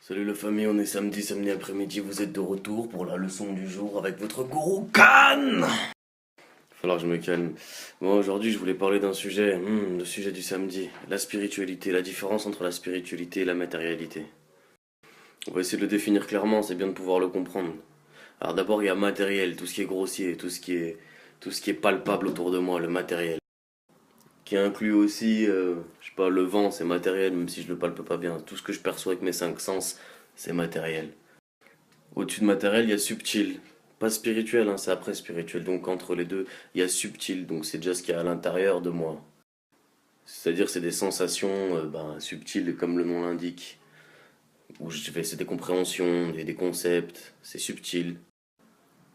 Salut la famille, on est samedi après-midi, vous êtes de retour pour la leçon du jour avec votre gourou Khan. Il va falloir que je me calme. Bon, aujourd'hui je voulais parler d'un sujet, le sujet du samedi, la spiritualité, la différence entre la spiritualité et la matérialité. On va essayer de le définir clairement, c'est bien de pouvoir le comprendre. Alors d'abord il y a matériel, tout ce qui est grossier, tout ce qui est palpable autour de moi, le matériel. Qui inclut aussi, je sais pas, le vent, c'est matériel, même si je le palpe pas bien. Tout ce que je perçois avec mes cinq sens, c'est matériel. Au-dessus de matériel, il y a subtil. Pas spirituel, hein, c'est après spirituel. Donc entre les deux, il y a subtil. Donc c'est déjà ce qu'il y a à l'intérieur de moi. C'est-à-dire c'est des sensations subtiles comme le nom l'indique. C'est des compréhensions, des concepts. C'est subtil.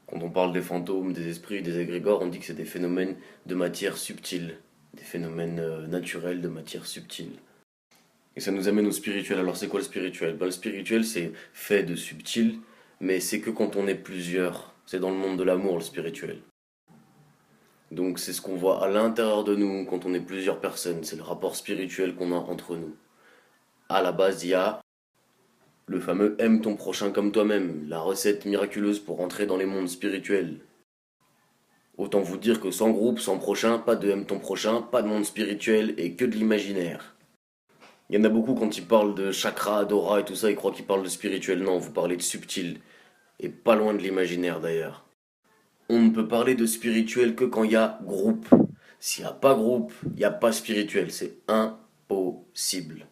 Quand on parle des fantômes, des esprits, des égrégores, on dit que c'est des phénomènes de matière subtile. Des phénomènes naturels de matière subtile. Et ça nous amène au spirituel. Alors c'est quoi le spirituel? Le spirituel c'est fait de subtil, mais c'est que quand on est plusieurs. C'est dans le monde de l'amour le spirituel. Donc c'est ce qu'on voit à l'intérieur de nous quand on est plusieurs personnes. C'est le rapport spirituel qu'on a entre nous. À la base, il y a le fameux aime ton prochain comme toi-même, la recette miraculeuse pour entrer dans les mondes spirituels. Autant vous dire que sans groupe, sans prochain, pas de aime ton prochain, pas de monde spirituel et que de l'imaginaire. Il y en a beaucoup quand ils parlent de chakra, d'aura et tout ça, ils croient qu'ils parlent de spirituel. Non, vous parlez de subtil. Et pas loin de l'imaginaire d'ailleurs. On ne peut parler de spirituel que quand il y a groupe. S'il n'y a pas groupe, il n'y a pas spirituel. C'est impossible.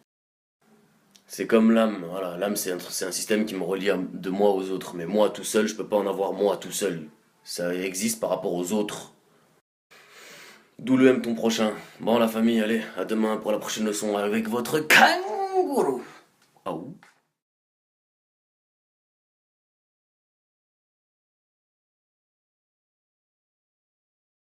C'est comme l'âme. Voilà, l'âme c'est un système qui me relie de moi aux autres. Mais moi tout seul, je peux pas en avoir moi tout seul. Ça existe par rapport aux autres. D'où le aime ton prochain. Bon la famille, allez, à demain pour la prochaine leçon avec votre kangourou.